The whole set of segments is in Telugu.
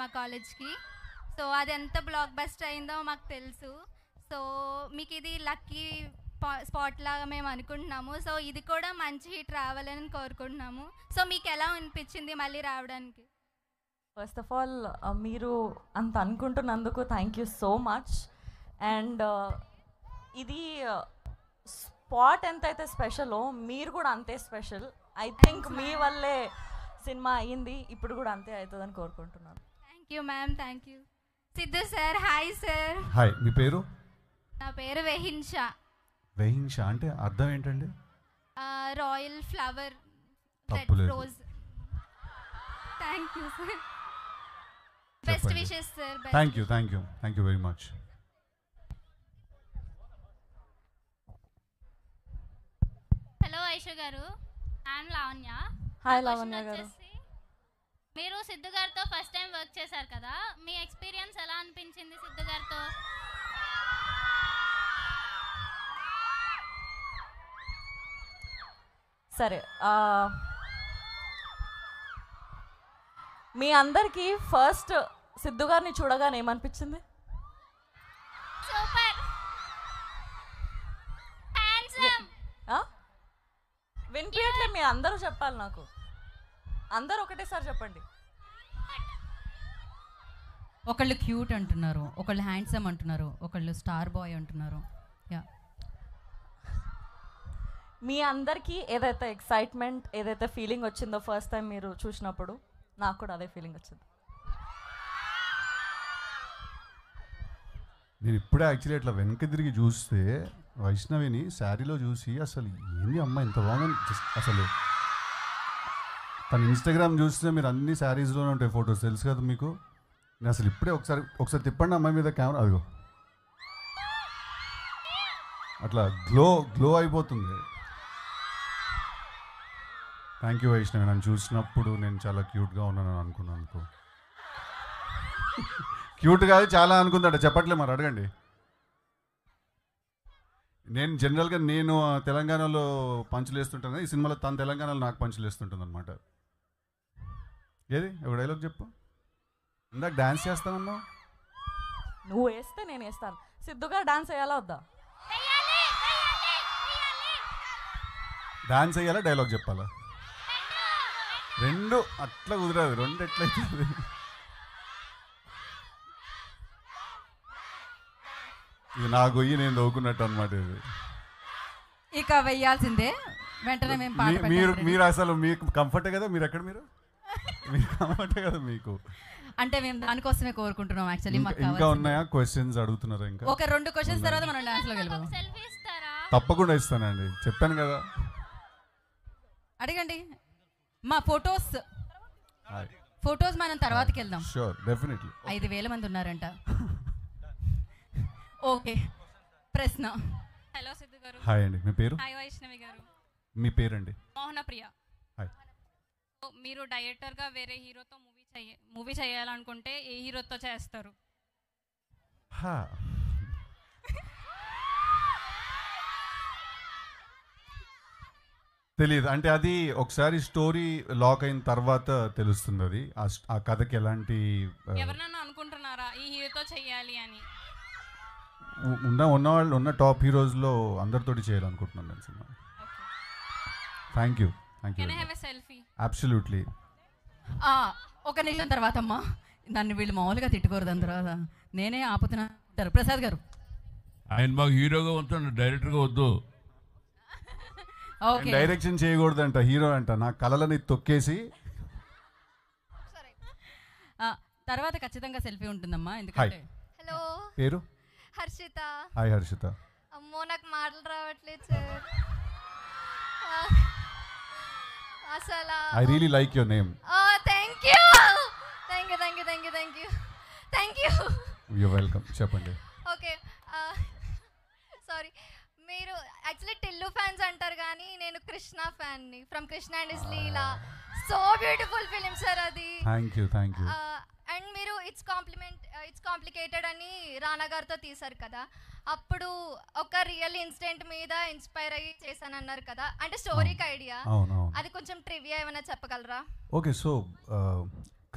మా కాలేజ్కి. సో అది ఎంత బ్లాక్ బస్టర్ అయిందో మాకు తెలుసు. సో మీకు ఇది లక్కీ స్పాట్ లాగా మేము అనుకుంటున్నాము. సో ఇది కూడా మంచి హిట్ రావాలని కోరుకుంటున్నాము. సో మీకు ఎలా అనిపించింది మళ్ళీ రావడానికి? ఫస్ట్ ఆఫ్ ఆల్ మీరు అంత అనుకుంటున్నందుకు thank you so much. And ఇది స్పాట్ ఎంతైతే స్పెషలో మీరు కూడా అంతే స్పెషల్. ఐ థింక్ మీ వల్లే సినిమా అయ్యింది, ఇప్పుడు కూడా అంతే అవుతుందని కోరుకుంటున్నాను. Thank you ma'am, thank you. Siddhu sir, hi sir. Hi, మీ పేరు? నా పేరు వెహిన్షా. వెహిన్షా అంటే అర్థం ఏంటండి? రాయల్ ఫ్లవర్, రెడ్ తప్పులేదు. Rose. Thank you sir. Best wishes sir. Thank you very much. Hello Aishu గారు, ఐఎమ్ లావణ్య. హాయ్ లావణ్య గారు. మీరు సిద్ధు గారితో ఫస్ట్ టైం వర్క్ చేశారు కదా, మీ ఎక్స్పీరియన్స్ ఎలా అనిపించింది సిద్ధు గారితో? సరే, మీ అందరికీ ఫస్ట్ సిద్ధు గారిని చూడగానే ఏమనిపించింది? Super, handsome. వినిపించట్లే, మీ అందరూ చెప్పాలి నాకు. అందరూ ఒకటేసారి చెప్పండి. ఒకళ్ళు క్యూట్ అంటున్నారు, ఒకళ్ళు హ్యాండ్సమ్ అంటున్నారు, ఒకళ్ళు స్టార్ బాయ్ అంటున్నారు. యా, మీ అందరికీ ఏదైతే ఎక్సైట్మెంట్, ఏదైతే ఫీలింగ్ వచ్చిందో ఫస్ట్ టైం మీరు చూసినప్పుడు, నాకు కూడా అదే ఫీలింగ్ వచ్చింది. నేను ఇప్పుడే యాక్చువల్లీ ఇట్లా వెనక్కి తిరిగి చూస్తే వైష్ణవిని శారీలో చూసి అసలు ఏంది అమ్మాయి ఇంత బాగుంది అసలు. తన ఇన్స్టాగ్రామ్ చూస్తే మీరు అన్ని శారీస్లోనే ఉంటాయి ఫొటోస్, తెలుసు కదా మీకు. నేను అసలు ఇప్పుడే ఒకసారి తిప్పండి అమ్మాయి మీద కెమెరా, అదిగో అట్లా గ్లో అయిపోతుంది. థ్యాంక్ యూ వైష్ణవి, నన్ను చూసినప్పుడు నేను చాలా క్యూట్గా ఉన్నాను అనుకున్నాను. క్యూట్ కాదు చాలా అనుకుందాట, చెప్పట్లే మరి అడగండి. నేను జనరల్గా తెలంగాణలో పంచులు వేస్తుంటాను, ఈ సినిమాలో తను తెలంగాణలో నాకు పంచులు వేస్తుంటుంది అనమాట. ఏది ఒక డైలాగ్ చెప్పు. ఇందాక డాన్స్ చేస్తానన్నావు. నువ్వు వేస్తే నేను వేస్తాను. సిద్ధుగా డాన్స్ వేయాలా వద్దా? డాన్స్ వేయాలా డైలాగ్ చెప్పాలా? రెండు అట్లా కుదరదు, రెండు ఎట్లయితుంది. ఇది నా గొయ్యి నేను దోకున్నట్టు అనమాట. ఇది ఇక వెయ్యాల్సిందే వెంటనే మేము పాట మీరు అసలు మీకు కంఫర్టే కదా, మీరు ఎక్కడ మీరు కంఫర్టే కదా మీకు. అంటే మేము దానికోసమే కోరుకుంటున్నాం యాక్చువల్లీ. ఇంకా ఉన్నాయా క్వశ్చన్స్ అడుగుతున్నారా? ఇంకా ఒక 2 క్వశ్చన్స్ తర్వాత మనం డాన్స్ లోకి వెళ్ళిపోదాం. సెల్ఫీ ఇస్తారా? తప్పకుండా ఇస్తానండి, చెప్పాను కదా. అడగండి. మా ఫొటోస్ మనం తర్వాతకి వెళ్దాం. Sure, definitely. 5,000 మంది ఉన్నారంట. ఓకే, ప్రశ్న. హలో సిద్ధు గారు. హాయ్ అండి, మీ పేరు? హాయ్ వైష్ణవి గారు. మీ పేరండి? మోహన ప్రియ. హాయ్. మీరు డైరెక్టర్గా వేరే హీరోతో మూవీ చేయాలనుకుంటే ఏ హీరోతో చేస్తారు? తెలియదు, అంటే అది ఒకసారి స్టోరీ లాక్ అయిన తర్వాత తెలుస్తుంది. అది ఆ కథకి ఎలాంటి ఎవరినైనా అనుకుంటున్నారా ఈ హీరోతో చెయ్యాలి అని? ఉన్న టాప్ హీరోస్లో అందరితోటి చేయాలనుకుంటున్నాను నేను cinema. Thank you selfie. Absolutely. ఒక నిమిషం తర్వాత అమ్మా, నన్ను వీళ్ళు మామూలుగా తిట్టుకోరు. దాని తర్వాత నేనే ఆపుతున్నారు. ప్రసాద్ గారు, ఆయన మాకు హీరోగా వద్దు, డైరెక్టర్గా వద్దు. డైరెక్షన్ చేయకూడదంట, హీరో అంట. నా కళలని తొక్కేసి తర్వాత ఖచ్చితంగా సెల్ఫీ ఉంటుందమ్మా. ఎందుకంటే హలో, పేరు? హర్షిత. హాయ్ హర్షిత. అమ్మో నాకు మాటలు రావట్లేదు సార్ అసలు. I really like your name. Thank you. You welcome. చెప్పండి. Okay, sorry. మీరు యాక్చువల్లీ టిల్లు ఫ్యాన్స్ అంటారు కానీ నేను కృష్ణ ఫ్యాన్ని. From Krishna and his Leela. So beautiful film sir అది. Thank you. అండ్ మీరు ఇట్స్ కాంప్లికేటెడ్ అని రానా గారితో తీశారు కదా, అప్పుడు ఒక రియల్ ఇన్సిడెంట్ మీద ఇన్స్పైర్ అయ్యి చేశానన్నారు కదా, అంటే స్టోరీకి ఐడియా. అది కొంచెం ట్రివియా ఏమైనా చెప్పగలరా? ఓకే, సో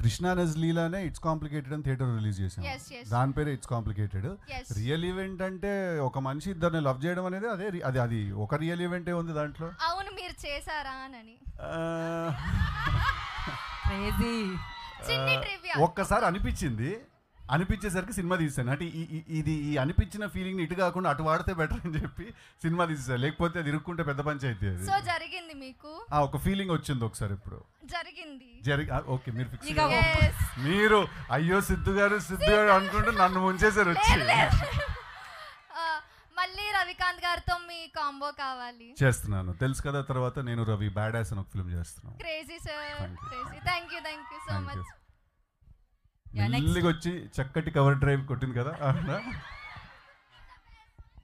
కృష్ణా నజ్లీలానే ఇట్స్ కాంప్లికేటెడ్ అని థియేటర్ రిలీజ్ చేసాం. Yes, yes. దాని పేరే it's complicated. Yes. Real event అంటే ఒక మనిషి ఇద్దరిని లవ్ చేయడం అనేది అది ఒక రియల్ ఈవెంటే ఉంది దాంట్లో. అవును, మీరు చేశారా అని క్రేజీ. చిన్ని ట్రివియా. ఒక్కసారి అనిపించేసరికి సినిమా తీసాను. అంటే ఇది ఈ అనిపించిన ఫీలింగ్ ఇటు కాకుండా అటు వాడితే బెటర్ అని చెప్పి సినిమా తీసేసాను. లేకపోతే అది ఇరుక్కుంటే పెద్ద పంచాయతీ అది. సో జరిగింది మీకు ఒక ఫీలింగ్ వచ్చింది ఒకసారి. ఇప్పుడు జరిగింది. ఓకే, మీరు ఫిక్స్. Yes. మీరు అయ్యో సిద్ధు గారు అనుకుంటూ నన్ను ముంచేసారు వచ్చి. మళ్ళీ రవికాంత్ గారితో మీ కాంబో కావాలి. చేస్తున్నాను, తెలుసు కదా. తర్వాత నేను రవి బ్యాడ్ యాస్ అని ఒక ఫిల్మ్ చేస్తున్నాను. Crazy sir, crazy. Thank you so much. మెల్లిగా వచ్చి చక్కటి కవర్ డ్రైవ్ కొట్టింది కదా.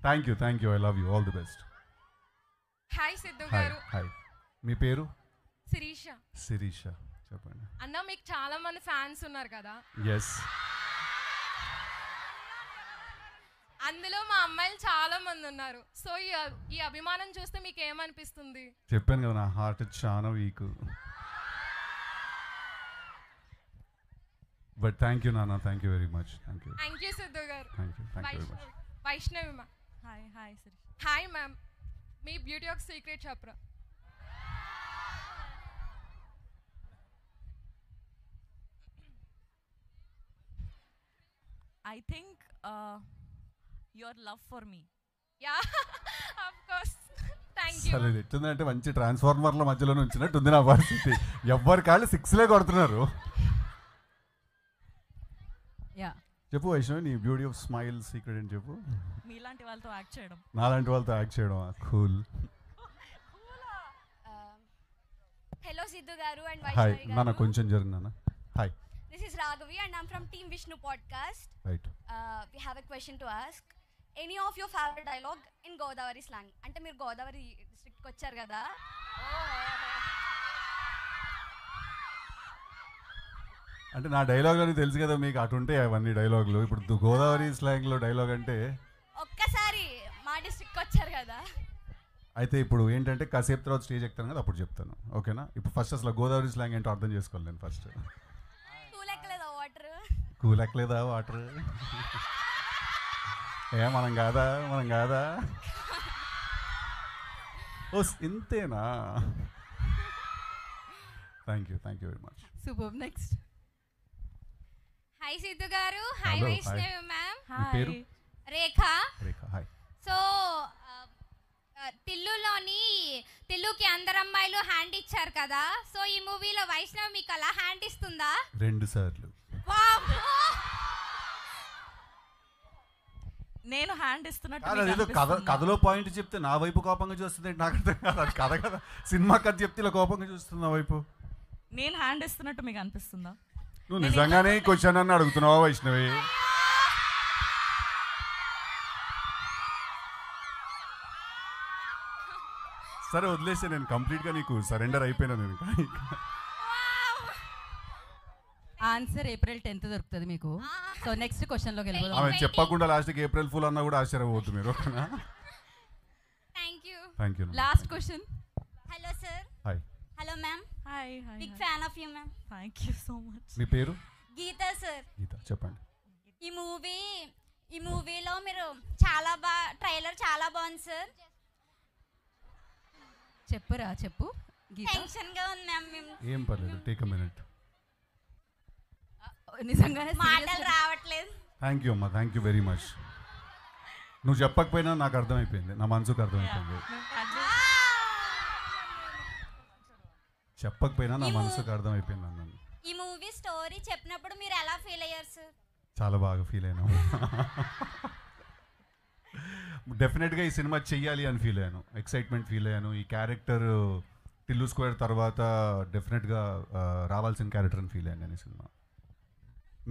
Thank you, I love you, all the best. Hi Siddhu hi గారు. హాయ్, మీ పేరు? శిరీష. చెప్పండి. అన్న, మీకు చాలా మంది ఫ్యాన్స్ ఉన్నారు కదా, ఎస్. అందులో మా అమ్మాయిలు చాలా మంది ఉన్నారు. సో ఈ అభిమానం చూస్తే మీకు ఏమనిపిస్తుంది? చెప్పాను కదా, నా హార్ట్ చాలా వీక్. బట్ థ్యాంక్ యూ నాన్న, thank you very much. Thank you Siddhu గారు. Thank you very much. Vaishnavi ma'am. Hi hi ma'am, మీ బ్యూటీ ఆఫ్ సీక్రెట్ చెప్పరా? I think your love for me. Yeah, of course. Thank you. సరే, ఎట్టుందంటే మంచి ట్రాన్స్ఫార్మర్ల మధ్యలో ఉంచినట్టుంది నా పరిస్థితి. ఎవ్వరి కాళ్ళు 6లే కొడుతున్నారు. యా, చెప్పు వైష్ణవి, నీ బ్యూటీ ఆఫ్ స్మైల్ సీక్రెట్ అని చెప్పు. మీలాంటి వాళ్ళతో యాక్ట్ చేయడం. నాలాంటి వాళ్ళతో యాక్ట్ చేయడం cool. Hello Sidhu garu and hi Vaishnavi నాన్న, garu. కొంచెం జరిగినా. Hi. This is Raghavi and I'm from Team Vishnu podcast. Right. We have a question to ask. Any of your favorite dialogue in Godavari slang? అంటే మీరు గోదావరి డిస్ట్రిక్ట్కి వచ్చారు కదా. అంటే నా డైలాగ్ అని తెలుసు కదా మీకు, అటుంటాయి అవన్నీ డైలాగులు. ఇప్పుడు గోదావరి స్లాంగ్లో డైలాగ్ అంటే ఒక్కసారి మా డిస్ట్రిక్ట్కి వచ్చారు కదా. అయితే ఇప్పుడు ఏంటంటే కాసేపు తర్వాత స్టేజ్ ఎక్కుతాను కదా, అప్పుడు చెప్తాను. ఓకేనా? ఇప్పుడు ఫస్ట్ అసలు గోదావరి స్లాంగ్ ఏంటో అర్థం చేసుకోవాలి నేను ఫస్ట్. కూలెక్కలేదా వాటర్? కూలెక్కలేదా వాటర్? మనం కాదా? ఓ ఇంతేనా? Thank you very much. Super. Next. Hi Siddhu గారు. Hi Hello, Vaishnavi ma'am. మీ పేరు? రేఖ. హాయ్. సో తిల్లుకి అందరు అమ్మాయిలు హ్యాండ్ ఇచ్చారు కదా. సో ఈ మూవీలో వైష్ణవి మీకు అలా హ్యాండ్ ఇస్తుందా? 2 సార్లు. నేను హ్యాండ్ ఇస్తున్నట్టు అదేదో మీకు అనిపిస్తుందా? కథలో పాయింట్ చెప్తే నా వైపు కోపంగా చూస్తుంది. నాకు అర్థం కాదు, అది కథ కదా. సినిమా కథ చెప్తే ఇలా కోపంగా చూస్తుంది నా వైపు. నేను హ్యాండ్ ఇస్తున్నట్టు మీకు అనిపిస్తుందా? నువ్వు నిజంగానే క్వశ్చన్ అని అడుగుతున్నావా వైష్ణవి? సరే వదిలేసే, నేను కంప్లీట్గా నీకు సరెండర్ అయిపోయినా. నేను ఆన్సర్ April 10th దొరుకుతుంది మీకు. సో నెక్స్ట్ క్వశ్చన్లోకి వెళ్ళిపోదాం. ఆమె చెప్పకుండా లాస్ట్కి ఏప్రిల్ ఫుల్ అన్నా కూడా ఆశ్చర్యపోతుంది మీరు. Thank you. Last question. Hello sir. Hi. Hello ma'am. Hi. Big fan of you ma'am. Thank you so much. మీ పేరు? గీతా సార్. గీత, చెప్పండి. ఈ మూవీలో మీరు ట్రైలర్ చాలా బాగుంది సార్. చెప్పు గీత. టెన్షన్ గా ఉంది మ్యామ్. మేము ఏం పర్లేదు, టేక్ అ మినిట్. నిజంగానే మాటలు రావట్లేదు. థ్యాంక్ యూ అమ్మా, థ్యాంక్ యూ వెరీ మచ్. నువ్వు చెప్పకపోయినా నాకు అర్థమైపోయింది, నా మనసుకు అర్థమైపోయింది. చెప్పకపోయినా నా మనసుకు అర్థమైపోయింది అన్నాను. ఈ మూవీ స్టోరీ చెప్పినప్పుడు మీరు ఎలా ఫీల్ అయ్యారు సార్? చాలా బాగా ఫీల్ అయినా. డెఫినెట్గా ఈ సినిమా చెయ్యాలి అని ఫీల్ అయ్యాను, ఎక్సైట్మెంట్ ఫీల్ అయ్యాను. ఈ క్యారెక్టర్ టిల్లు స్క్వేర్ తర్వాత డెఫినెట్గా రావాల్సిన క్యారెక్టర్ అని ఫీల్ అయ్యాను నేను ఈ సినిమా.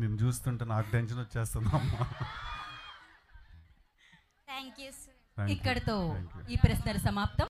నేను చూస్తుంటే నాకు టెన్షన్ వచ్చేస్తుందమ్మా. Thank you sir. ఇక్కడితో ఈ ప్రశ్నలు సమాప్తం.